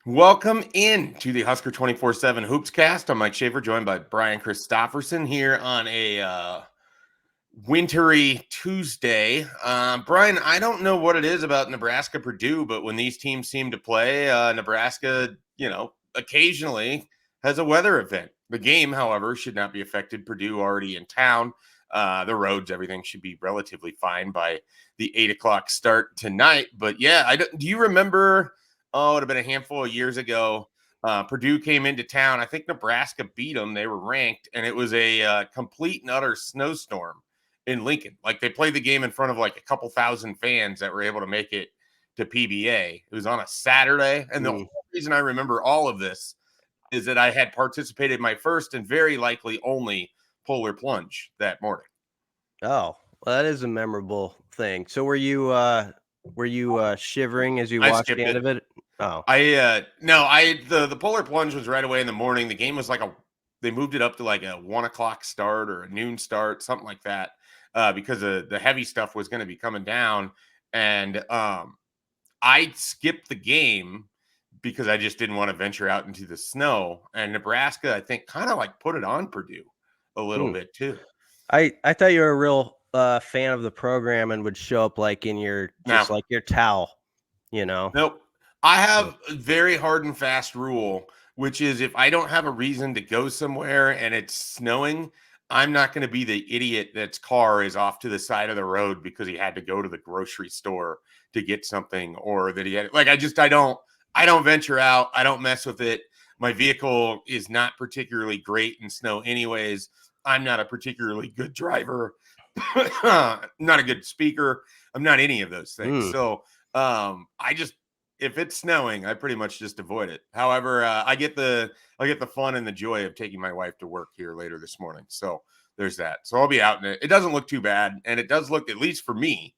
Welcome in to the Husker247 HoopsCast. I'm Mike Schaefer, joined by Brian Christopherson here on a wintry Tuesday. Brian, I don't know what it is about Nebraska Purdue, but when these teams seem to play, Nebraska, occasionally has a weather event. The game, however, should not be affected. Purdue already in town. The roads, everything should be relatively fine by the 8 o'clock start tonight. But yeah, do you remember? Oh, it would have been a handful of years ago. Purdue came into town. I think Nebraska beat them. They were ranked, and it was a complete and utter snowstorm in Lincoln. Like, they played the game in front of like a couple thousand fans that were able to make it to PBA. It was on a Saturday, and the whole reason I remember all of this is that I had participated in my first and very likely only polar plunge that morning. Oh, well, that is a memorable thing. So were you shivering as you I watched skipped the end it. of it? Oh, The polar plunge was right away in the morning. The game was they moved it up to like a 1 o'clock start or a noon start, something like that, because the heavy stuff was going to be coming down. And I skipped the game because I just didn't want to venture out into the snow. And Nebraska, I think, kind of like put it on Purdue a little bit too. I thought you were a real fan of the program and would show up like in your Now, like your towel, you know. nope. I have a very hard and fast rule, which is if I don't have a reason to go somewhere and it's snowing, I'm not going to be the idiot that's car is off to the side of the road because he had to go to the grocery store to get something, or that he had like I don't venture out. I don't mess with it. My vehicle is not particularly great in snow anyways. I'm not a particularly good driver. Not a good speaker. I'm not any of those things. So I just, if it's snowing, I pretty much just avoid it. However, I get the fun and the joy of taking my wife to work here later this morning. So there's that. So I'll be out in it. It doesn't look too bad, and it does look, at least for me,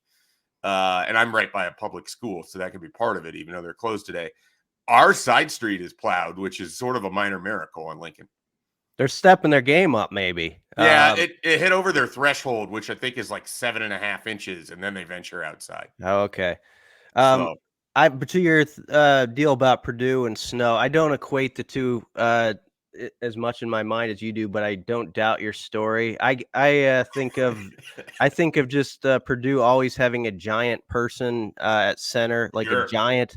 and I'm right by a public school, so that could be part of it, even though they're closed today. Our side street is plowed, which is sort of a minor miracle in Lincoln. They're stepping their game up, maybe. Yeah, it hit over their threshold, which I think is like 7.5 inches, and then they venture outside. Okay. So But to your deal about Purdue and snow, I don't equate the two as much in my mind as you do, but I don't doubt your story. I think of just Purdue always having a giant person at center, like a sure. giant,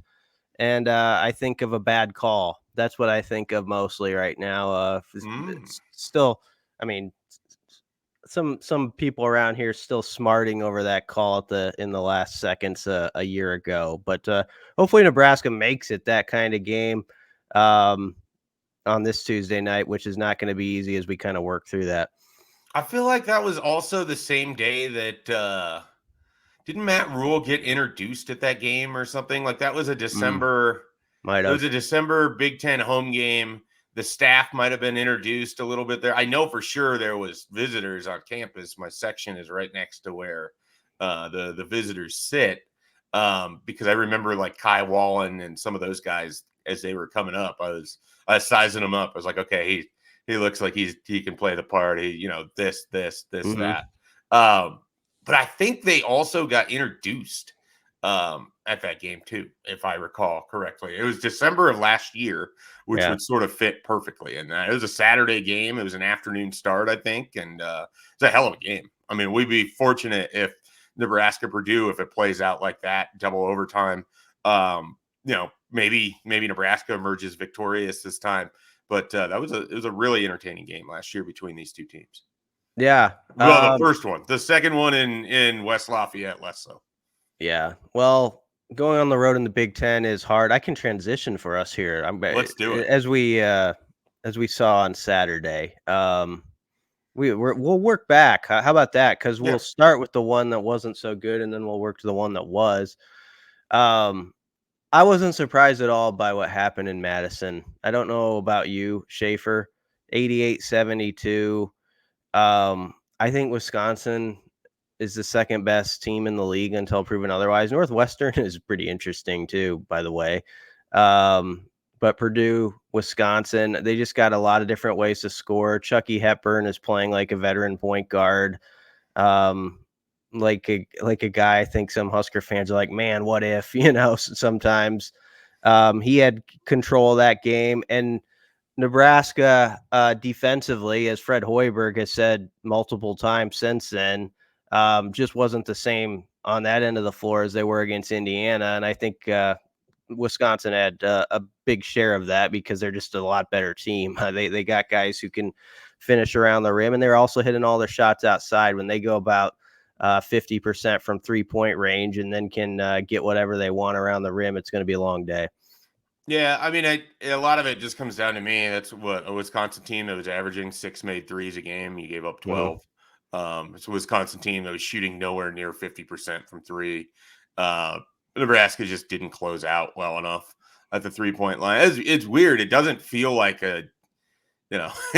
and I think of a bad call. That's what I think of mostly right now. Still, I mean, some people around here still smarting over that call in the last seconds a year ago, but hopefully Nebraska makes it that kind of game on this Tuesday night, which is not going to be easy as we kind of work through that. I feel like that was also the same day that didn't Matt Rule get introduced at that game or something? Like, that was a December. Might It was have. a December Big Ten home game. The staff might have been introduced a little bit there. I know for sure there was visitors on campus. My section is right next to where the visitors sit, because I remember like Kai Wallen and some of those guys as they were coming up. I was sizing them up. I was like, okay, he looks like he can play the part. This that. But I think they also got introduced at that game too, if I recall correctly. It was December of last year, which would sort of fit perfectly. And it was a Saturday game. It was an afternoon start, I think, and it's a hell of a game. I mean, we'd be fortunate if Nebraska Purdue, if it plays out like that, double overtime. Maybe Nebraska emerges victorious this time. But it was a really entertaining game last year between these two teams. Yeah. Well, the first one, the second one in West Lafayette, less so. Yeah. Well, going on the road in the Big Ten is hard. I can transition for us here. Let's do it. As we saw on Saturday. We'll work back. How about that? Because we'll start with the one that wasn't so good, and then we'll work to the one that was. I wasn't surprised at all by what happened in Madison. I don't know about you, Schaefer. 88-72. I think Wisconsin is the second best team in the league until proven otherwise. Northwestern is pretty interesting too, by the way. But Purdue, Wisconsin, they just got a lot of different ways to score. Chucky Hepburn is playing like a veteran point guard. Like a guy, I think some Husker fans are like, man, what if, sometimes. He had control of that game, and Nebraska defensively, as Fred Hoiberg has said multiple times since then, just wasn't the same on that end of the floor as they were against Indiana. And I think Wisconsin had a big share of that because they're just a lot better team. They got guys who can finish around the rim, and they're also hitting all their shots outside when they go about 50% from 3-point range and then can get whatever they want around the rim. It's going to be a long day. Yeah, I mean, a lot of it just comes down to me. That's what a Wisconsin team that was averaging 6 made threes a game. You gave up 12. It's a Wisconsin team that was shooting nowhere near 50% from three. Nebraska just didn't close out well enough at the 3-point line. It's weird. It doesn't feel like it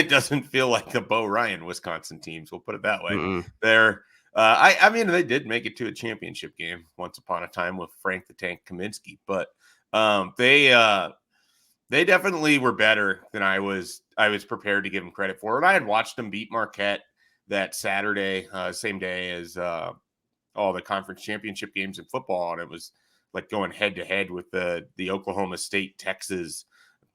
doesn't feel like the Bo Ryan Wisconsin teams. We'll put it that way. Mm-mm. They're, I mean, they did make it to a championship game once upon a time with Frank the Tank Kaminsky, but they definitely were better than I was prepared to give them credit for. And I had watched them beat Marquette that Saturday, same day as all the conference championship games in football, and it was like going head to head with the Oklahoma State Texas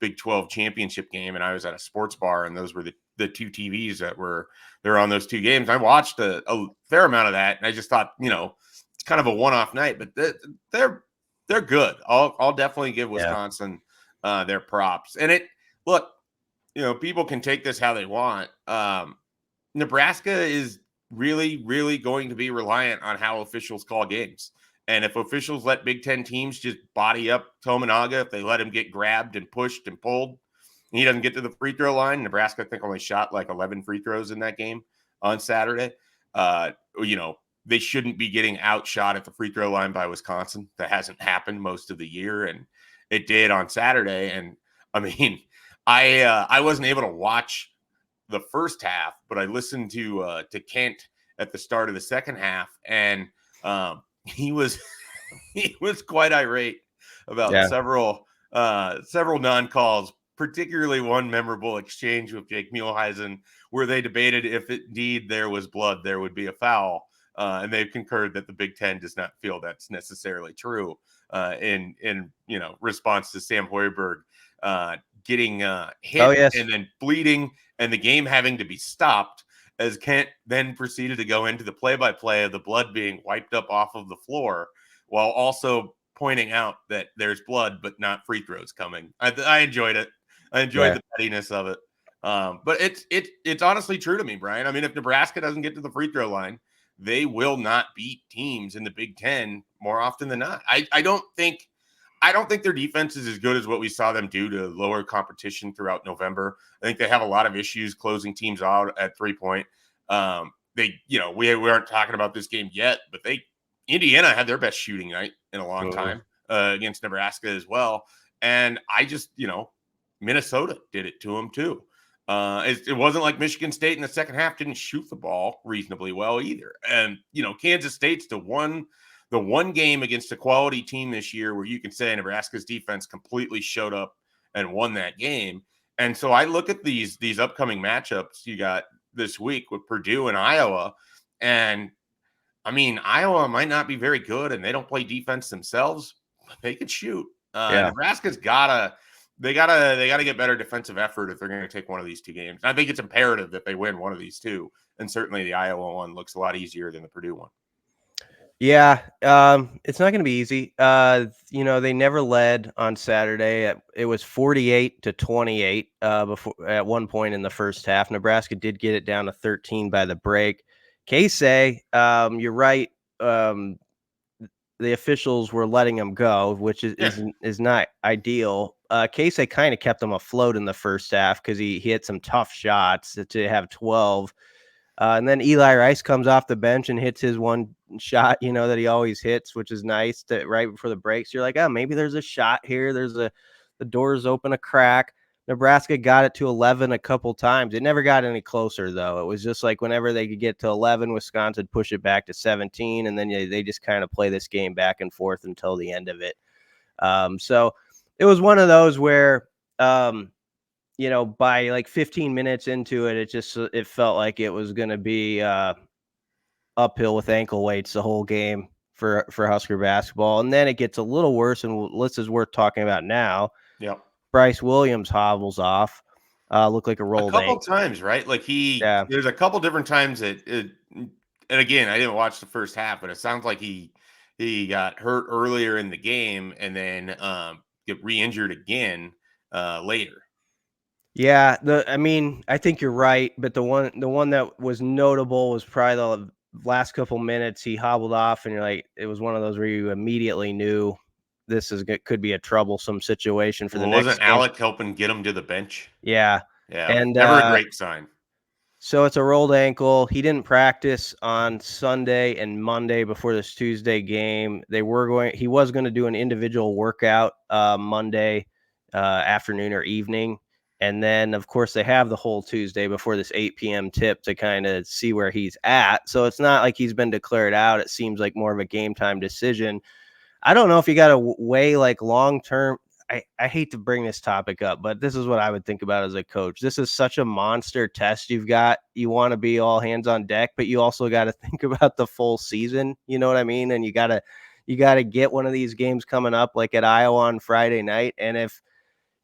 Big 12 championship game. And I was at a sports bar, and those were the two TVs that were on those two games. I watched a fair amount of that, and I just thought, it's kind of a one-off night, but they're good. I'll definitely give Wisconsin their props. And people can take this how they want. Nebraska is really, really going to be reliant on how officials call games. And if officials let Big Ten teams just body up Tominaga, if they let him get grabbed and pushed and pulled, and he doesn't get to the free throw line, Nebraska, I think, only shot like 11 free throws in that game on Saturday. They shouldn't be getting outshot at the free throw line by Wisconsin. That hasn't happened most of the year, and it did on Saturday. And I mean, I wasn't able to watch the first half, but I listened to Kent at the start of the second half, and he was quite irate about several non-calls, particularly one memorable exchange with Jake Muehlheisen, where they debated if indeed there was blood, there would be a foul. And they've concurred that the Big Ten does not feel that's necessarily true in response to Sam Hoiberg getting hit and then bleeding and the game having to be stopped, as Kent then proceeded to go into the play-by-play of the blood being wiped up off of the floor while also pointing out that there's blood but not free throws coming. I enjoyed it. I enjoyed the pettiness of it. But it's honestly true to me, Brian. I mean, if Nebraska doesn't get to the free throw line, they will not beat teams in the Big Ten more often than not. I don't think their defense is as good as what we saw them do to lower competition throughout November. I think they have a lot of issues closing teams out at 3-point. We aren't talking about this game yet, but Indiana had their best shooting night in a long time against Nebraska as well. And Minnesota did it to them too. It wasn't like Michigan State in the second half didn't shoot the ball reasonably well either. And, Kansas State's the one game against a quality team this year where you can say Nebraska's defense completely showed up and won that game. And so I look at these upcoming matchups you got this week with Purdue and Iowa. And I mean, Iowa might not be very good and they don't play defense themselves, but they can shoot. Nebraska's gotta get better defensive effort if they're going to take one of these two games. I think it's imperative that they win one of these two. And certainly the Iowa one looks a lot easier than the Purdue one. Yeah, it's not going to be easy. They never led on Saturday. It was 48-28 before at one point in the first half. Nebraska did get it down to 13 by the break. Casey, you're right. The officials were letting him go, which is not ideal. Casey kind of kept them afloat in the first half because he hit some tough shots to have 12. And then Eli Rice comes off the bench and hits his one shot, that he always hits, which is nice right before the break. So you're like, oh, maybe there's a shot here. The doors open a crack. Nebraska got it to 11 a couple times. It never got any closer, though. It was just like whenever they could get to 11, Wisconsin push it back to 17, and then they just kind of play this game back and forth until the end of it. So it was one of those where, by like 15 minutes into it, it felt like it was going to be uphill with ankle weights the whole game for Husker basketball. And then it gets a little worse, and this is worth talking about now. Yep. Brice Williams hobbles off. Looked like a rolled couple ankle. times, right? Like there's a couple different times that and again, I didn't watch the first half, but it sounds like he got hurt earlier in the game and then get re-injured again later. Yeah, I think you're right, but the one that was notable was probably the last couple minutes. He hobbled off, and it was one of those where you immediately knew could be a troublesome situation for the next Wasn't game. Alec helping get him to the bench? Yeah, Yeah, and never a great sign. So it's a rolled ankle. He didn't practice on Sunday and Monday before this Tuesday game. He was going to do an individual workout Monday afternoon or evening. And then, of course, they have the whole Tuesday before this 8 p.m. tip to kind of see where he's at. So it's not like he's been declared out. It seems like more of a game time decision. I don't know if you got to weigh like long term. I hate to bring this topic up, but this is what I would think about as a coach. This is such a monster test you've got. You want to be all hands on deck, but you also got to think about the full season. You know what I mean? And you got to get one of these games coming up like at Iowa on Friday night. And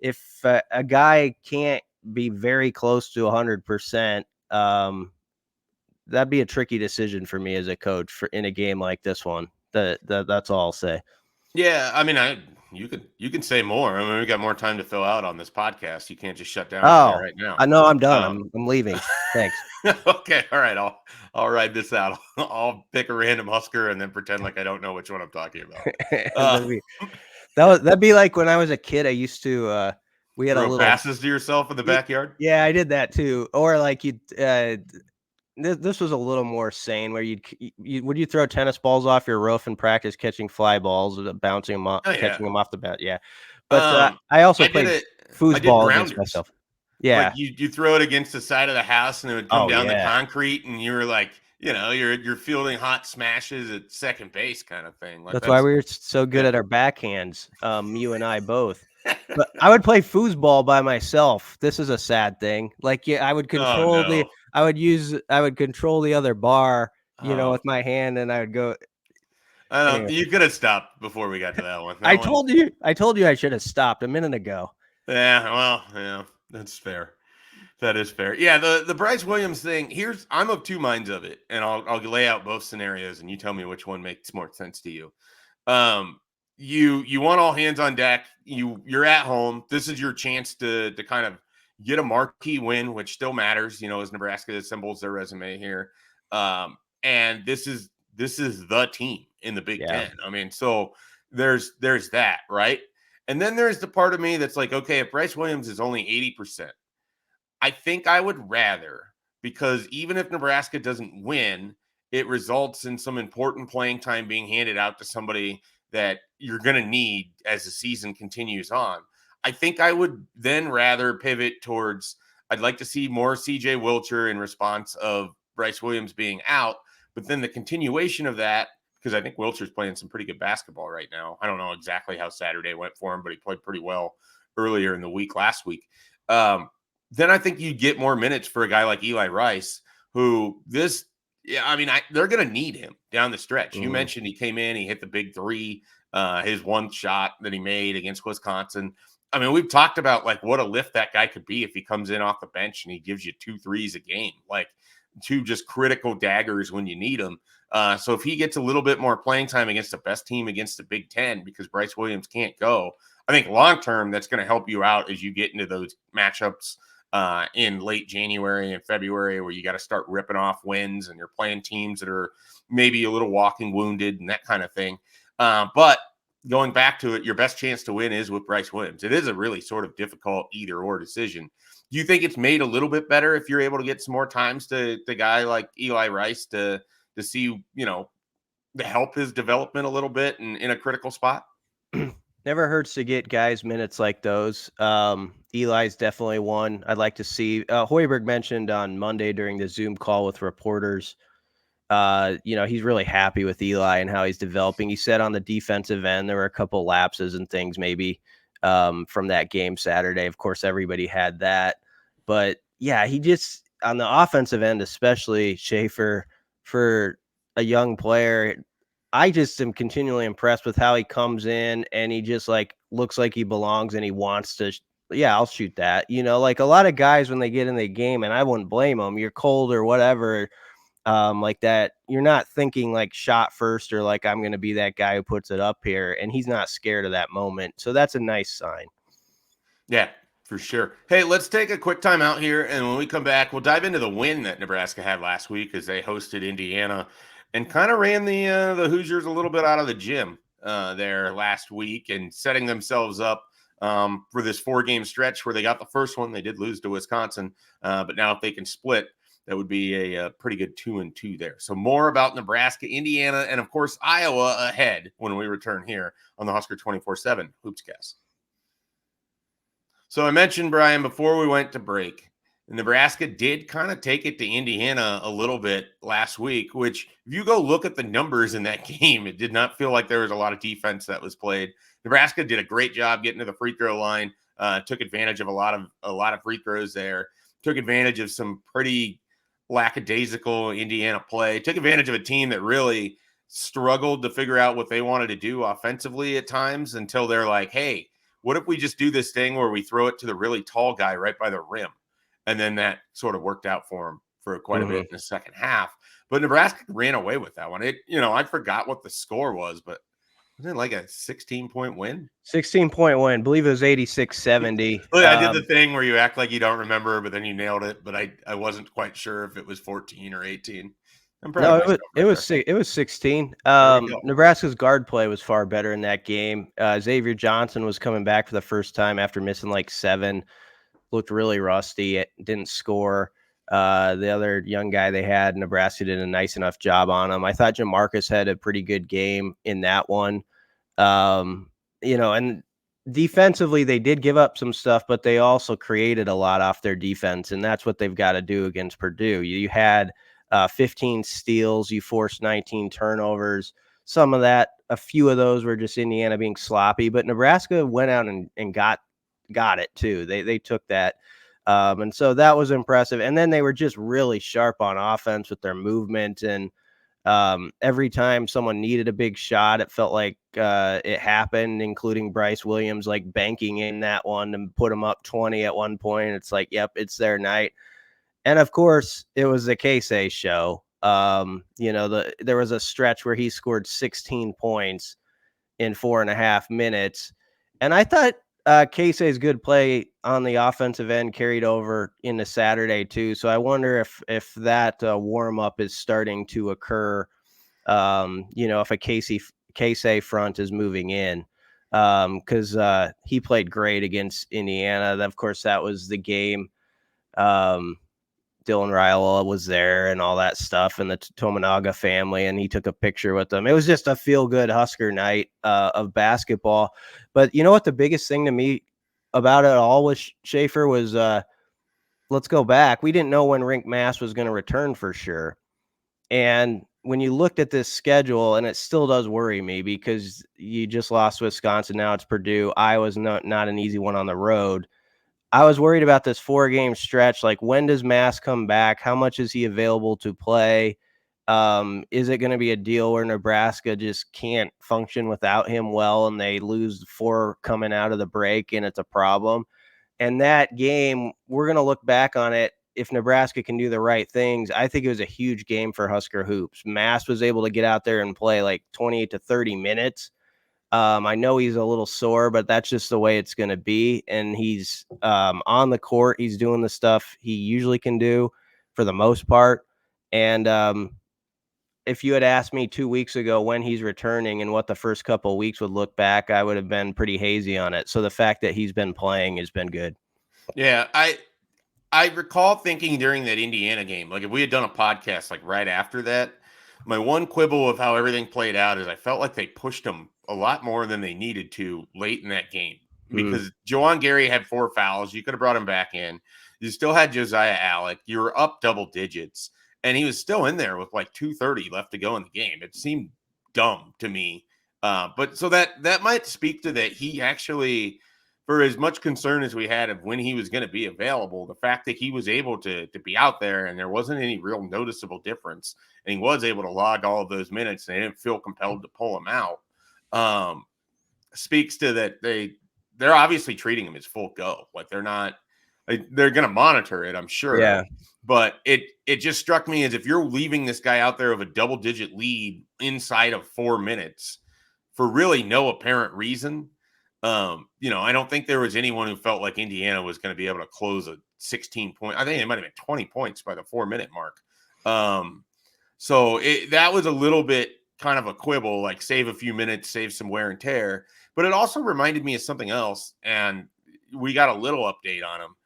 if a guy can't be very close to 100%, that'd be a tricky decision for me as a coach in a game like this one. That's all I'll say. Yeah, I mean, you can say more. I mean, we got more time to fill out on this podcast. You can't just shut down right now. I know I'm done. I'm leaving. Thanks. Okay, all right. I'll ride this out. I'll pick a random Husker and then pretend like I don't know which one I'm talking about. That'd be like when I was a kid. I used to we had throw a little passes to yourself in the backyard. Yeah, I did that too. Or like you. This was a little more sane where would you throw tennis balls off your roof and practice catching fly balls, bouncing them off, catching them off the bat. Yeah. But I also played foosball against myself. Yeah. Like you throw it against the side of the house and it would come down the concrete and you were like, you're fielding hot smashes at second base kind of thing. Like that's why we were so good at our backhands. You and I both. But I would play foosball by myself. This is a sad thing. Like, I would control I would control the other bar, with my hand, and I would go. Anyway. You could have stopped before we got to that one. I told you I should have stopped a minute ago. Yeah, well, yeah, that's fair. That is fair. Yeah, the Brice Williams thing. I'm of two minds of it, and I'll lay out both scenarios, and you tell me which one makes more sense to you. You want all hands on deck. You're at home. This is your chance to kind of get a marquee win, which still matters, as Nebraska assembles their resume here. And this is the team in the Big Ten. I mean, so there's that, right? And then there's the part of me that's like, okay, if Brice Williams is only 80%, I think I would rather, because even if Nebraska doesn't win, it results in some important playing time being handed out to somebody that you're going to need as the season continues on. I think I would then rather pivot towards, I'd like to see more CJ Wilcher in response of Brice Williams being out, but then the continuation of that, because I think Wilcher's playing some pretty good basketball right now. I don't know exactly how Saturday went for him, but he played pretty well earlier in the week last week. Then I think you get more minutes for a guy like Eli Rice, who they're going to need him down the stretch. You mentioned he came in, he hit the big three, his one shot that he made against Wisconsin. I mean, we've talked about like what a lift that guy could be if he comes in off the bench and he gives you 2 threes a game, like 2 just critical daggers when you need them. So if he gets a little bit more playing time against the best team against the Big Ten, because Brice Williams can't go, I think long-term that's going to help you out as you get into those matchups in late January and February, where you got to start ripping off wins and you're playing teams that are maybe a little walking wounded and that kind of thing. But going back to it, your best chance to win is with Brice Williams. It is a really sort of difficult either or decision. Do you think it's made a little bit better if you're able to get some more times to the guy like Eli Rice to see, to help his development a little bit in a critical spot? Never hurts to get guys minutes like those. Eli's definitely one I'd like to see. Hoiberg mentioned on Monday during the Zoom call with reporters, he's really happy with Eli and how he's developing. He said on the defensive end, there were a couple lapses and things maybe from that game Saturday. Of course, everybody had that. But yeah, he just, on the offensive end, especially Schaefer, for a young player, I just am continually impressed with how he comes in and he just like looks like he belongs and he wants to. Yeah, I'll shoot that. Like a lot of guys when they get in the game, and I wouldn't blame them. You're cold or whatever, like that. You're not thinking like shot first or like I'm going to be that guy who puts it up here, and he's not scared of that moment. So that's a nice sign. Yeah, for sure. Hey, let's take a quick time out here, and when we come back, we'll dive into the win that Nebraska had last week as they hosted Indiana and kind of ran the Hoosiers a little bit out of the gym there last week, and setting themselves up for this 4-game stretch where they got the first one. They did lose to Wisconsin, but now if they can split, that would be a pretty good 2-2 there. So more about Nebraska, Indiana, and of course Iowa ahead when we return here on the Husker 24/7 HoopsCast. So I mentioned, Brian, before we went to break, Nebraska did kind of take it to Indiana a little bit last week, which if you go look at the numbers in that game, it did not feel like there was a lot of defense that was played. Nebraska did a great job getting to the free throw line, took advantage of a lot of free throws there, took advantage of some pretty lackadaisical Indiana play, took advantage of a team that really struggled to figure out what they wanted to do offensively at times until they're like, hey, what if we just do this thing where we throw it to the really tall guy right by the rim? And then that sort of worked out for him for quite a bit in the second half. But Nebraska ran away with that one. I forgot what the score was, but wasn't it like a 16-point win? 16-point win. I believe it was 86-70. Look, I did the thing where you act like you don't remember, but then you nailed it. But I wasn't quite sure if it was 14 or 18. I'm proud of myself. It was 16. Nebraska's guard play was far better in that game. Xavier Johnson was coming back for the first time after missing like 7. Looked really rusty. It didn't score. The other young guy they had, Nebraska did a nice enough job on him. I thought Jamarcus had a pretty good game in that one. And defensively, they did give up some stuff, but they also created a lot off their defense, and that's what they've got to do against Purdue. You had 15 steals, you forced 19 turnovers. Some of that, a few of those were just Indiana being sloppy, but Nebraska went out and got it too. They took that. And so that was impressive. And then they were just really sharp on offense with their movement. And every time someone needed a big shot, it felt like it happened, including Brice Williams, like banking in that one and put them up 20 at one point. It's like, yep, it's their night. And of course, it was the Casey show. There was a stretch where he scored 16 points in 4.5 minutes. And I thought Casey's good play on the offensive end carried over into Saturday too. So I wonder if that warm up is starting to occur. If a Casey front is moving in, because he played great against Indiana. Of course, that was the game. Dylan Raiola was there and all that stuff, and the Tominaga family, and he took a picture with them. It was just a feel-good Husker night of basketball. But you know what the biggest thing to me about it all was, Schaefer, was let's go back. We didn't know when Rink Mass was going to return for sure. And when you looked at this schedule, and it still does worry me because you just lost Wisconsin, now it's Purdue. Iowa's not an easy one on the road. I was worried about this 4-game stretch. Like, when does Mass come back? How much is he available to play? Is it going to be a deal where Nebraska just can't function without him well and they lose 4 coming out of the break and it's a problem? And that game, we're going to look back on it. If Nebraska can do the right things, I think it was a huge game for Husker Hoops. Mass was able to get out there and play like 28 to 30 minutes. I know he's a little sore, but that's just the way it's going to be. And he's on the court. He's doing the stuff he usually can do for the most part. And if you had asked me 2 weeks ago when he's returning and what the first couple of weeks would look back, I would have been pretty hazy on it. So the fact that he's been playing has been good. Yeah, I recall thinking during that Indiana game, like if we had done a podcast like right after that, my one quibble of how everything played out is I felt like they pushed them a lot more than they needed to late in that game because Juwan Gary had 4 fouls. You could have brought him back in. You still had Josiah Alec. You were up double digits, and he was still in there with like 2:30 left to go in the game. It seemed dumb to me. But so that might speak to that he actually for as much concern as we had of when he was going to be available, the fact that he was able to be out there and there wasn't any real noticeable difference, and he was able to log all of those minutes and they didn't feel compelled to pull him out, speaks to that they're obviously treating him as full go. Like they're going to monitor it, I'm sure. Yeah. But it just struck me as if you're leaving this guy out there with a double-digit lead inside of 4 minutes for really no apparent reason. I don't think there was anyone who felt like Indiana was going to be able to close a 16-point. I think it might have been 20 points by the 4-minute mark. So that was a little bit kind of a quibble, like save a few minutes, save some wear and tear. But it also reminded me of something else, and we got a little update on him.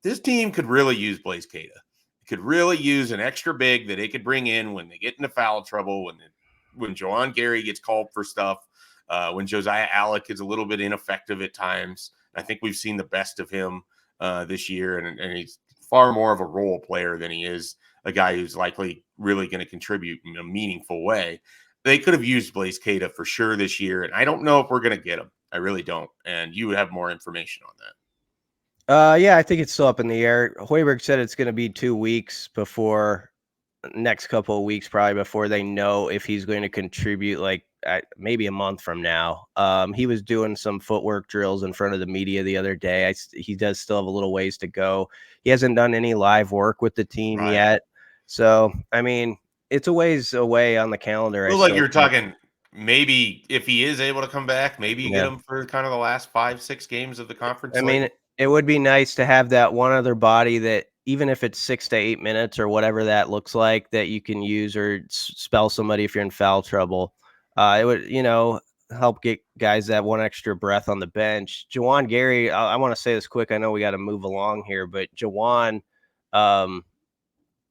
This team could really use Blaise Keita. It could really use an extra big that they could bring in when they get into foul trouble, when Juwan Gary gets called for stuff. When Josiah Allick is a little bit ineffective at times. I think we've seen the best of him this year, and he's far more of a role player than he is a guy who's likely really going to contribute in a meaningful way. They could have used Blaise Keita for sure this year, and I don't know if we're going to get him. I really don't, and you would have more information on that. Yeah, I think it's still up in the air. Hoiberg said it's going to be 2 weeks before next couple of weeks, probably before they know if he's going to contribute, like maybe a month from now. He was doing some footwork drills in front of the media the other day. He does still have a little ways to go. He hasn't done any live work with the team yet. So, I mean, it's a ways away on the calendar. Well, like you're talking, maybe if he is able to come back, maybe you get him for kind of the last 5-6 games of the conference. I mean, it would be nice to have that one other body that, even if it's 6 to 8 minutes or whatever that looks like, that you can use or spell somebody if you're in foul trouble. It would, help get guys that one extra breath on the bench. Juwan Gary, I want to say this quick. I know we got to move along here, but Juwan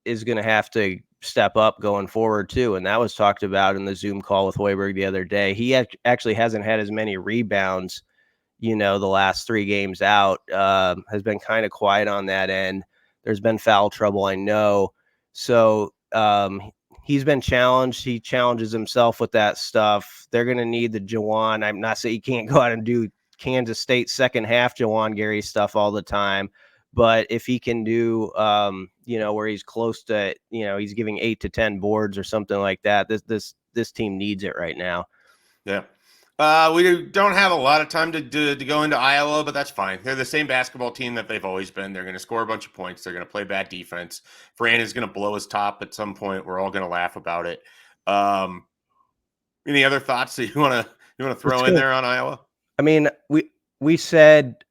is going to have to step up going forward too. And that was talked about in the Zoom call with Hoiberg the other day. He actually hasn't had as many rebounds, the last 3 games out, has been kind of quiet on that end. There's been foul trouble, I know. So he's been challenged. He challenges himself with that stuff. They're going to need the Juwan. I'm not saying you can't go out and do Kansas State second half Juwan Gary stuff all the time. But if he can do, where he's close to, he's giving 8 to 10 boards or something like that, this team needs it right now. Yeah. We don't have a lot of time to go into Iowa, but that's fine. They're the same basketball team that they've always been. They're going to score a bunch of points. They're going to play bad defense. Fran is going to blow his top at some point. We're all going to laugh about it. Any other thoughts that you want to throw in there on Iowa? I mean, we said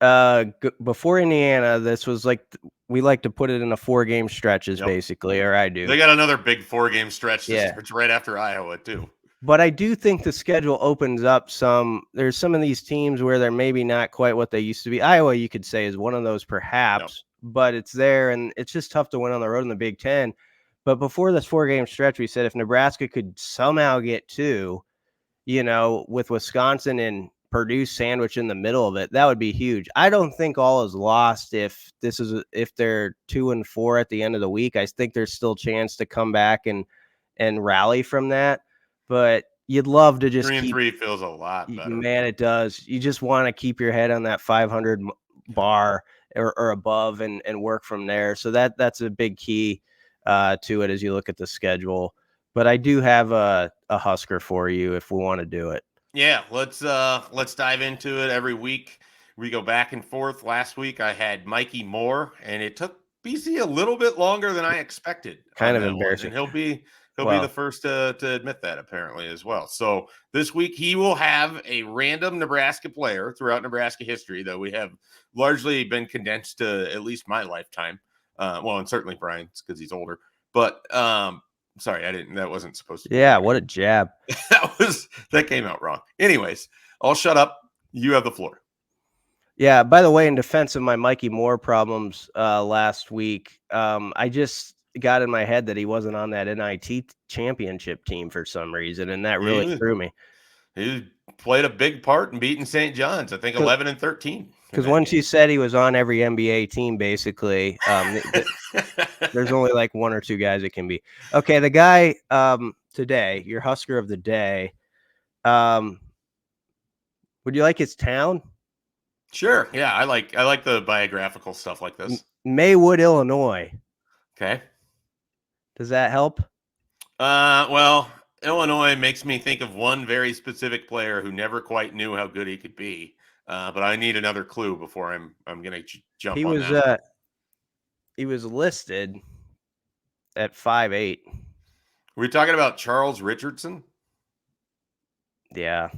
before Indiana, this was like we like to put it in a 4-game stretches, basically, or I do. They got another big 4-game stretch right after Iowa too. But I do think the schedule opens up some. There's some of these teams where they're maybe not quite what they used to be. Iowa, you could say, is one of those perhaps, but it's there, and it's just tough to win on the road in the Big Ten. But before this 4-game stretch, we said if Nebraska could somehow get 2, with Wisconsin and Purdue sandwich in the middle of it, that would be huge. I don't think all is lost if they're 2-4 at the end of the week. I think there's still a chance to come back and rally from that. But you'd love to just 3-3 feels a lot better. Man, it does. You just want to keep your head on that 500 bar or above and work from there. So that's a big key to it as you look at the schedule. But I do have a Husker for you if we want to do it. Yeah, let's dive into it. Every week we go back and forth. Last week I had Mikey Moore, and it took BC a little bit longer than I expected. Kind of embarrassing. And he'll be the first to admit that, apparently, as well. So this week he will have a random Nebraska player throughout Nebraska history, though we have largely been condensed to at least my lifetime. And certainly Brian's because he's older. But sorry, that wasn't supposed to be. Yeah, what a jab. that came out wrong. Anyways, I'll shut up. You have the floor. Yeah, by the way, in defense of my Mikey Moore problems last week, I just got in my head that he wasn't on that NIT championship team for some reason, and that really threw me. He played a big part in beating St. John's, I think 11-13. Because once you said he was on every NBA team, basically, there's only like 1 or 2 guys it can be. Okay, the guy today, your Husker of the day, would you like his town? Sure. Yeah, I like the biographical stuff like this. Maywood, Illinois. Okay. Does that help? Well, Illinois makes me think of one very specific player who never quite knew how good he could be. But I need another clue before I'm going to jump He on was that one. he was listed at 5'8". We're talking about Charles Richardson. Yeah.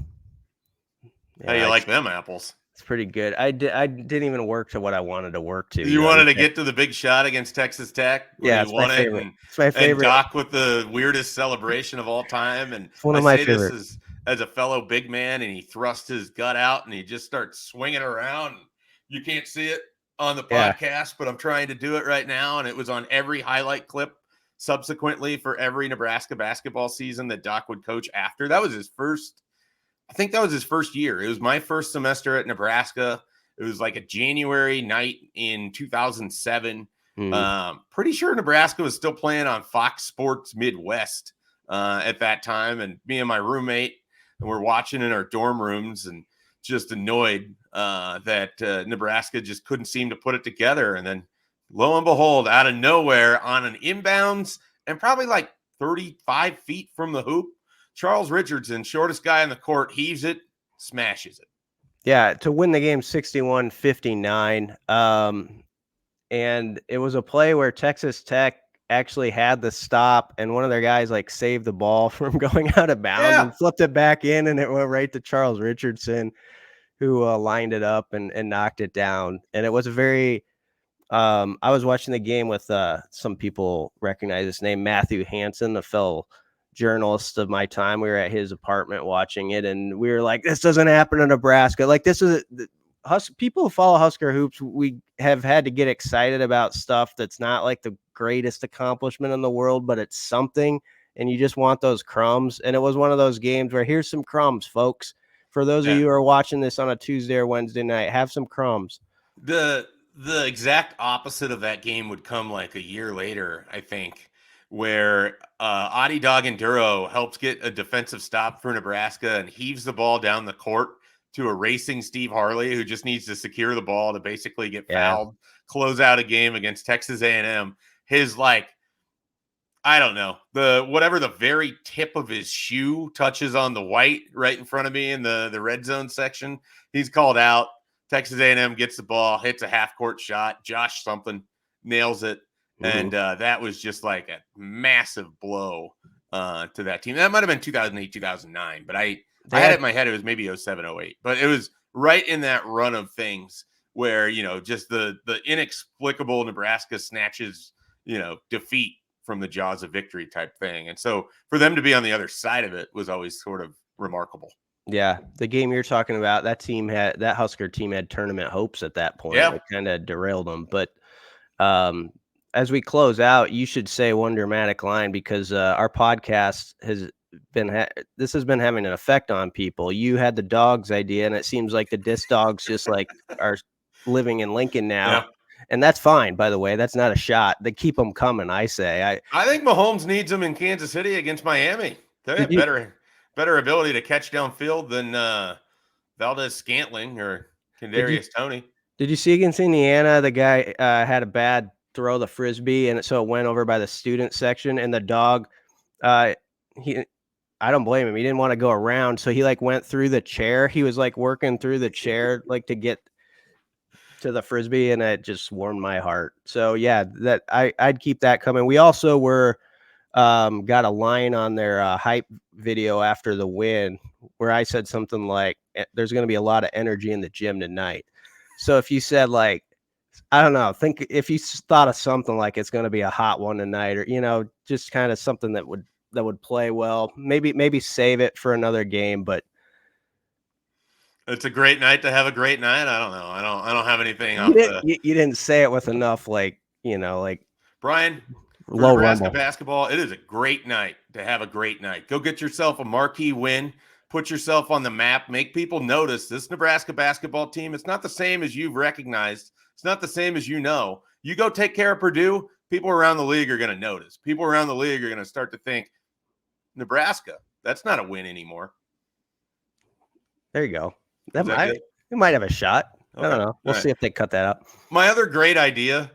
How do you Yeah, like them apples? it's pretty good. I didn't even work to what I wanted to work to. You wanted to get to the big shot against Texas Tech when Yeah, he it's my won it, favorite. It's my and favorite. Doc with the weirdest celebration of all time. And It's one I of my say this favorite. as a fellow big man, and he thrust his gut out and he just starts swinging around. You can't see it on the Yeah. podcast, but I'm trying to do it right now, and it was on every highlight clip subsequently for every Nebraska basketball season that Doc would coach after. That was his first. I think that was his first year. It was my first semester at Nebraska. It was like a January night in 2007. Pretty sure Nebraska was still playing on Fox Sports Midwest at that time. And me and my roommate, and we're watching in our dorm rooms and just annoyed that Nebraska just couldn't seem to put it together. And then lo and behold, out of nowhere on an inbounds and probably like 35 feet from the hoop, Charles Richardson, shortest guy on the court, heaves it, smashes it. Yeah, to win the game 61-59. And it was a play where Texas Tech actually had the stop, and one of their guys like saved the ball from going out of bounds and flipped it back in, and it went right to Charles Richardson, who lined it up and knocked it down. And it was a very I was watching the game with some people recognize this name, Matthew Hansen, a fellow journalist of my time. We were at his apartment watching it, and we were like, this doesn't happen in Nebraska. Like, this is people who follow Husker hoops, we have had to get excited about stuff that's not like the greatest accomplishment in the world, but it's something, and you just want those crumbs. And it was one of those games where here's some crumbs, folks. For those of you who are watching this on a Tuesday or Wednesday night, have some crumbs. The exact opposite of that game would come like a year later, I think, where Adi Doganduro helps get a defensive stop for Nebraska and heaves the ball down the court to a racing Steve Harley, who just needs to secure the ball to basically get fouled, close out a game against Texas A&M. His I don't know, the very tip of his shoe touches on the white right in front of me in the red zone section. He's called out. Texas A&M gets the ball, hits a half-court shot. Josh something nails it. And that was just like a massive blow to that team. That might have been 2008, 2009, but I had it in my head it was maybe 07, 08. But it was right in that run of things where, just the inexplicable Nebraska snatches, defeat from the jaws of victory type thing. And so for them to be on the other side of it was always sort of remarkable. Yeah, the game you're talking about, that Husker team had tournament hopes at that point. Yeah. It kind of derailed them. But as we close out, you should say one dramatic line, because our podcast has been this has been having an effect on people. You had the dogs idea, and it seems like the disc dogs just like are living in Lincoln now. Yeah. And that's fine, by the way. That's not a shot. They keep them coming, I say. I think Mahomes needs them in Kansas City against Miami. They have better ability to catch downfield than Valdez Scantling or Kadarius Toney. Did you see against Indiana, the guy had a bad throw the Frisbee, and so it went over by the student section, and the dog, I don't blame him. He didn't want to go around, so he went through the chair. He was working through the chair to get to the Frisbee, and it just warmed my heart. So yeah, that I'd keep that coming. We also got a line on their hype video after the win where I said something like, there's going to be a lot of energy in the gym tonight. So if you said I don't know, think if you thought of something like it's going to be a hot one tonight, or, just kind of something that would play well, maybe save it for another game. But it's a great night to have a great night. I don't know. I don't have anything you didn't say it with enough, Brian, for low Nebraska rumble. basketball, it is a great night to have a great night. Go get yourself a marquee win. Put yourself on the map. Make people notice this Nebraska basketball team. It's not the same as you've recognized. It's not the same as you know. You go take care of Purdue, people around the league are going to notice. People around the league are going to start to think, Nebraska, that's not a win anymore. There you go. It might have a shot. I don't know. We'll see if they cut that up. My other great idea,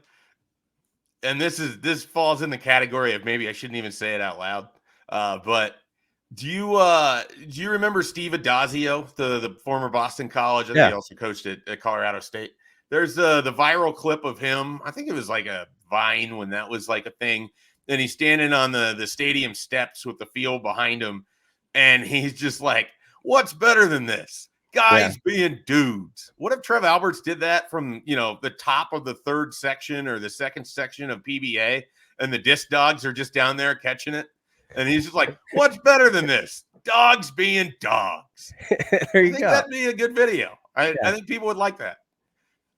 and this falls in the category of maybe I shouldn't even say it out loud, but do you remember Steve Adazio, the former Boston College? I think he also coached at Colorado State. There's the viral clip of him. I think it was like a Vine when that was like a thing. And he's standing on the stadium steps with the field behind him, and he's just like, "What's better than this? Guys being dudes." What if Trev Alberts did that from the top of the third section or the second section of PBA, and the disc dogs are just down there catching it? And he's just like, "What's better than this? Dogs being dogs." There you I think go. that'd be a good video. I think people would like that.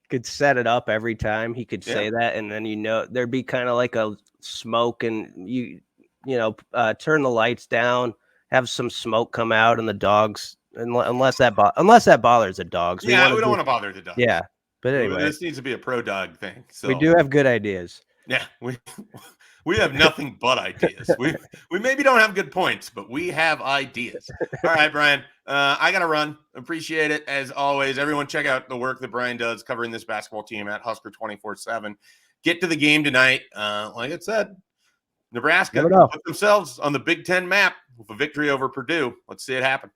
Could set it up every time he could say that, and then there'd be kind of like a smoke, and turn the lights down, have some smoke come out, and the dogs, unless that bothers the dogs. We don't want to bother the dogs. Yeah, but anyway, this needs to be a pro dog thing. So we do have good ideas. Yeah, we have nothing but ideas. We maybe don't have good points, but we have ideas. All right, Brian, I got to run. Appreciate it as always. Everyone check out the work that Brian does covering this basketball team at Husker247. Get to the game tonight. Like I said, Nebraska put themselves on the Big Ten map with a victory over Purdue. Let's see it happen.